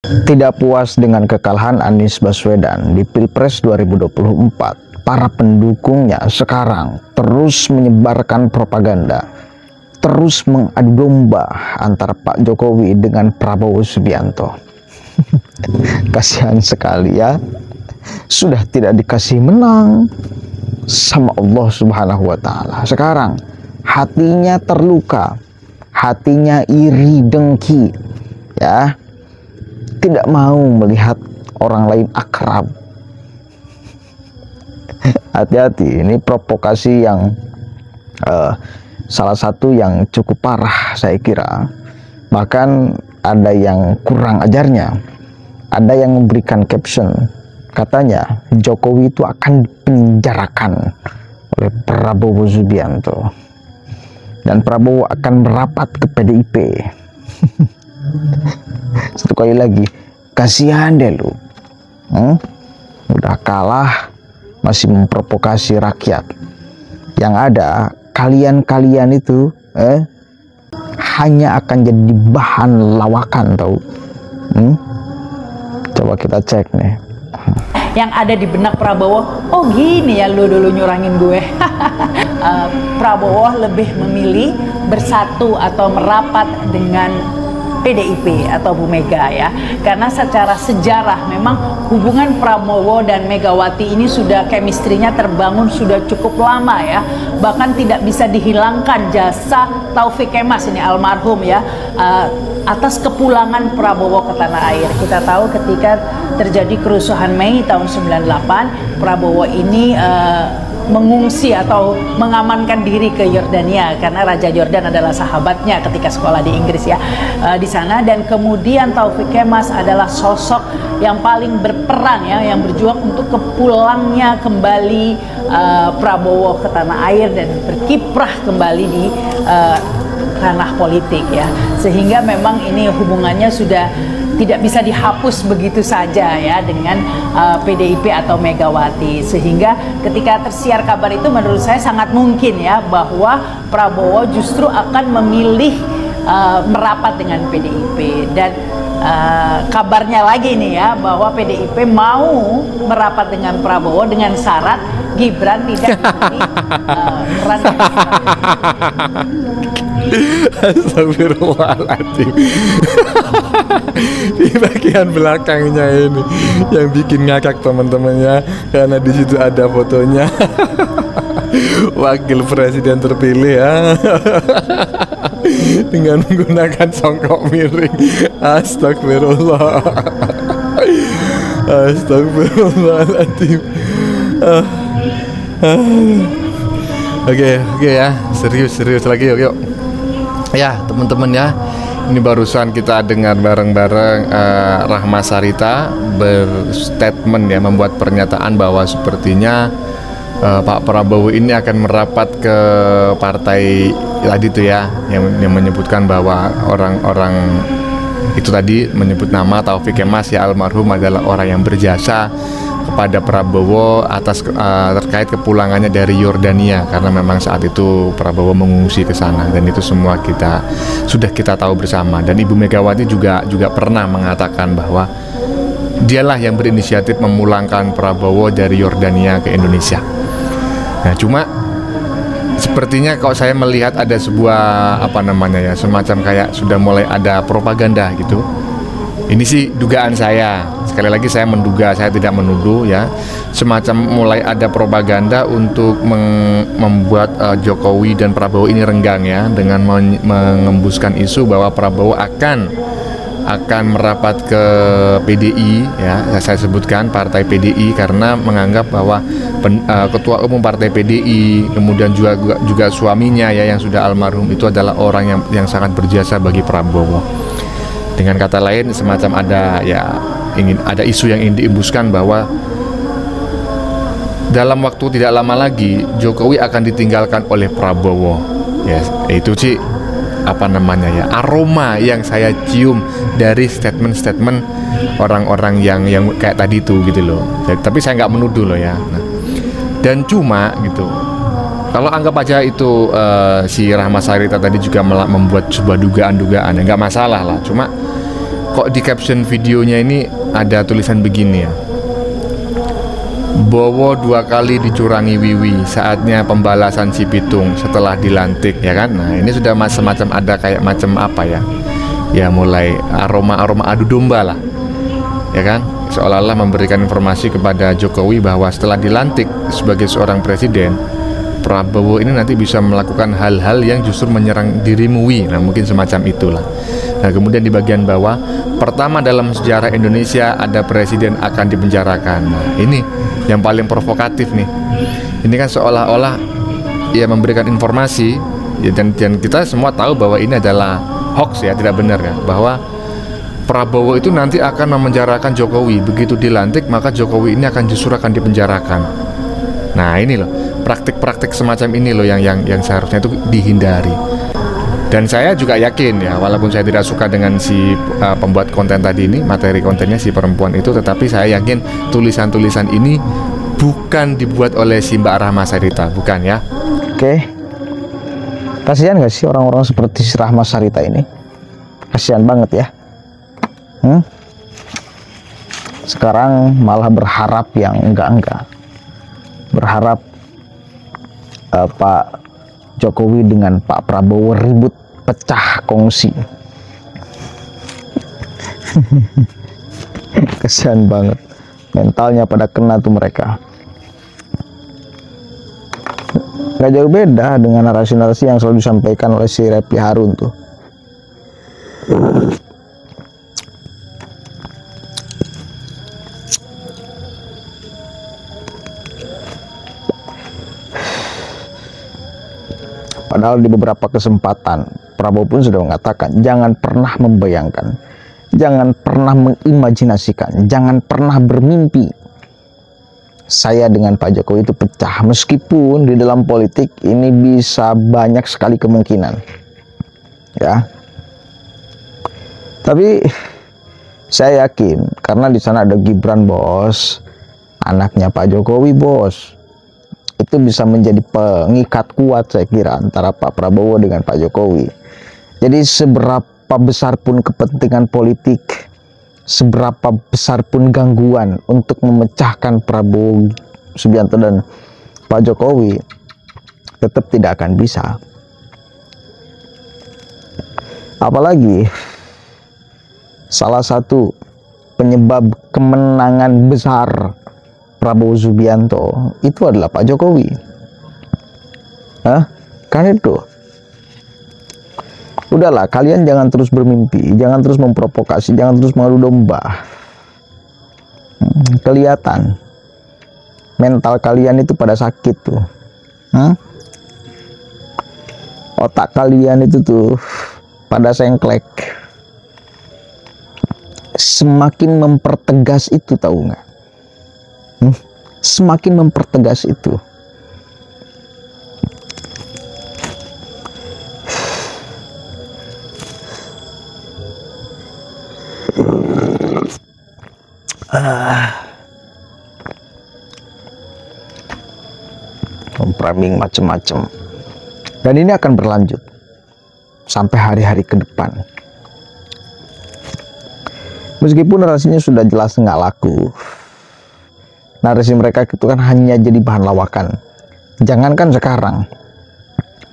Tidak puas dengan kekalahan Anies Baswedan di Pilpres 2024, para pendukungnya sekarang terus menyebarkan propaganda, terus mengadu domba antara Pak Jokowi dengan Prabowo Subianto. Kasihan sekali ya, sudah tidak dikasih menang sama Allah Subhanahu wa Ta'ala. Sekarang hatinya terluka, hatinya iri dengki, ya, tidak mau melihat orang lain akrab. Hati-hati, ini provokasi yang salah satu yang cukup parah saya kira. Bahkan ada yang kurang ajarnya, ada yang memberikan caption, katanya Jokowi itu akan dipenjarakan oleh Prabowo Subianto dan Prabowo akan merapat ke PDIP. Satu kali lagi, kasihan deh lu, udah kalah masih memprovokasi rakyat. Yang ada kalian itu hanya akan jadi bahan lawakan, tahu? Coba kita cek nih. Yang ada di benak Prabowo, oh gini ya lu dulu nyurangin gue. Prabowo lebih memilih bersatu atau merapat dengan PDIP atau Bu Mega ya, karena secara sejarah memang hubungan Prabowo dan Megawati ini sudah chemistry-nya terbangun sudah cukup lama ya, bahkan tidak bisa dihilangkan jasa Taufik Kemas ini almarhum ya, atas kepulangan Prabowo ke tanah air. Kita tahu ketika terjadi kerusuhan Mei tahun 98, Prabowo ini mengungsi atau mengamankan diri ke Yordania karena Raja Yordan adalah sahabatnya ketika sekolah di Inggris ya, di sana. Dan kemudian Taufik Kemas adalah sosok yang paling berperan ya, yang berjuang untuk kepulangnya kembali Prabowo ke tanah air dan berkiprah kembali di ranah politik ya, sehingga memang ini hubungannya sudah tidak bisa dihapus begitu saja ya dengan PDIP atau Megawati. Sehingga ketika tersiar kabar itu menurut saya sangat mungkin ya bahwa Prabowo justru akan memilih merapat dengan PDIP. Dan kabarnya lagi nih ya bahwa PDIP mau merapat dengan Prabowo dengan syarat Gibran tidak menjadi peran. Astagfirullahaladzim. Di bagian belakangnya ini yang bikin ngakak teman-temannya, karena di situ ada fotonya wakil presiden terpilih ya, dengan menggunakan songkok miring. Astagfirullah. Astagfirullahaladzim. Oke ya, serius lagi yuk. Ya teman-teman ya, ini barusan kita dengar bareng-bareng Rahma Sarita berstatement ya, membuat pernyataan bahwa sepertinya Pak Prabowo ini akan merapat ke partai tadi itu ya, yang menyebutkan bahwa orang-orang itu tadi menyebut nama Taufik Kemas ya, almarhum adalah orang yang berjasa kepada Prabowo atas terkait kepulangannya dari Yordania, karena memang saat itu Prabowo mengungsi ke sana, dan itu semua sudah kita tahu bersama. Dan Ibu Megawati juga pernah mengatakan bahwa dialah yang berinisiatif memulangkan Prabowo dari Yordania ke Indonesia. Nah, cuma sepertinya kalau saya melihat ada sebuah semacam kayak sudah mulai ada propaganda gitu. Ini sih dugaan saya. Sekali lagi saya menduga, saya tidak menuduh ya. Semacam mulai ada propaganda untuk membuat Jokowi dan Prabowo ini renggang ya, dengan mengembuskan isu bahwa Prabowo akan merapat ke PDI ya. Saya sebutkan partai PDI karena menganggap bahwa ketua umum partai PDI, kemudian juga suaminya ya yang sudah almarhum itu adalah orang yang sangat berjasa bagi Prabowo. Dengan kata lain, semacam ada isu yang ingin diembuskan bahwa dalam waktu tidak lama lagi Jokowi akan ditinggalkan oleh Prabowo. Ya, itu sih aroma yang saya cium dari statement-statement orang-orang yang kayak tadi itu gitu loh. Tapi saya nggak menuduh loh ya. Nah, dan cuma gitu, kalau anggap aja itu si Rahma Sarita tadi juga membuat sebuah dugaan-dugaan, ya nggak masalah lah. Cuma kok di caption videonya ini ada tulisan begini ya, Bowo 2 kali dicurangi Wiwi, saatnya pembalasan si Pitung setelah dilantik, ya kan. Nah ini sudah semacam ada kayak macam apa ya, ya mulai aroma-aroma adu domba lah, ya kan, seolah-olah memberikan informasi kepada Jokowi bahwa setelah dilantik sebagai seorang presiden, Prabowo ini nanti bisa melakukan hal-hal yang justru menyerang dirimu Wi. Nah mungkin semacam itulah. Nah kemudian di bagian bawah, pertama dalam sejarah Indonesia ada presiden akan dipenjarakan. Nah ini yang paling provokatif nih. Ini kan seolah-olah ya memberikan informasi ya, dan kita semua tahu bahwa ini adalah hoax ya, tidak benar ya, bahwa Prabowo itu nanti akan memenjarakan Jokowi. Begitu dilantik maka Jokowi ini justru akan dipenjarakan. Nah ini loh, praktik-praktik semacam ini loh yang seharusnya itu dihindari. Dan saya juga yakin ya, walaupun saya tidak suka dengan si pembuat konten tadi ini, materi kontennya si perempuan itu, tetapi saya yakin tulisan-tulisan ini bukan dibuat oleh si Mbak Rahma Sarita, bukan ya. Oke. Kasihan gak sih orang-orang seperti si Rahma Sarita ini? Kasihan banget ya. Sekarang malah berharap yang enggak-enggak. Berharap Pak Jokowi dengan Pak Prabowo ribut pecah kongsi. Kasihan banget, mentalnya pada kena tuh mereka. Gak jauh beda dengan narasi-narasi yang selalu disampaikan oleh si Refly Harun tuh. Padahal di beberapa kesempatan Prabowo pun sudah mengatakan jangan pernah membayangkan, jangan pernah mengimajinasikan, jangan pernah bermimpi saya dengan Pak Jokowi itu pecah. Meskipun di dalam politik ini bisa banyak sekali kemungkinan ya, tapi saya yakin karena di sana ada Gibran bos, anaknya Pak Jokowi bos, itu bisa menjadi pengikat kuat saya kira antara Pak Prabowo dengan Pak Jokowi. Jadi seberapa besar pun kepentingan politik, seberapa besar pun gangguan untuk memecahkan Prabowo Subianto dan Pak Jokowi, tetap tidak akan bisa. Apalagi salah satu penyebab kemenangan besar Prabowo Subianto itu adalah Pak Jokowi. Kan itu. Udahlah, kalian jangan terus bermimpi, jangan terus memprovokasi, jangan terus mengadu domba. Kelihatan mental kalian itu pada sakit tuh. Otak kalian itu tuh pada sengklek. Semakin mempertegas itu, tahu nggak? Semakin mempertegas itu. Framing macam-macam, dan ini akan berlanjut sampai hari-hari ke depan. Meskipun narasinya sudah jelas nggak laku, narasi mereka itu kan hanya jadi bahan lawakan. Jangankan sekarang,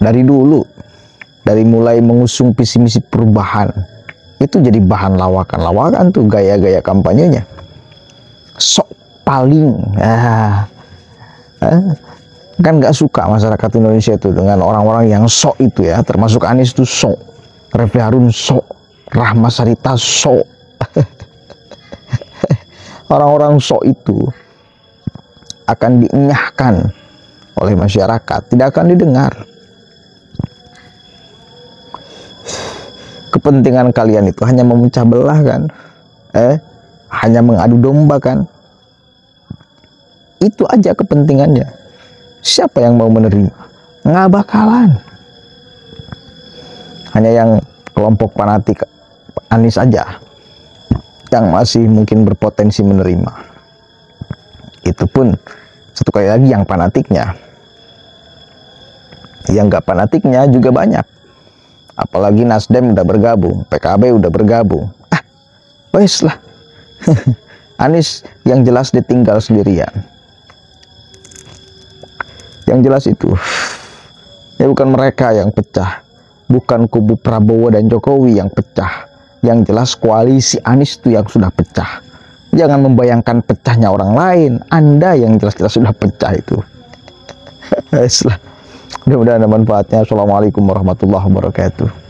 dari dulu, dari mulai mengusung visi misi perubahan, itu jadi bahan lawakan tuh, gaya-gaya kampanyenya. Sok paling, kan nggak suka masyarakat Indonesia itu dengan orang-orang yang sok itu ya, termasuk Anies itu sok, Refly Harun sok, Rahma Sarita sok. Orang-orang sok itu akan dienyahkan oleh masyarakat, tidak akan didengar. Kepentingan kalian itu hanya memecah belah kan, hanya mengadu domba kan, itu aja kepentingannya. Siapa yang mau menerima? Nggak bakalan. Hanya yang kelompok fanatik Anies aja yang masih mungkin berpotensi menerima. Itu pun satu kali lagi yang fanatiknya. Yang nggak fanatiknya juga banyak. Apalagi Nasdem udah bergabung, PKB udah bergabung. Wes lah. Anies yang jelas ditinggal sendirian. Yang jelas itu ya bukan mereka yang pecah, bukan kubu Prabowo dan Jokowi yang pecah. Yang jelas koalisi Anies itu yang sudah pecah. Jangan membayangkan pecahnya orang lain. Anda yang jelas-jelas sudah pecah itu. Wes lah. Mudah-mudahan ada manfaatnya. Assalamualaikum warahmatullahi wabarakatuh.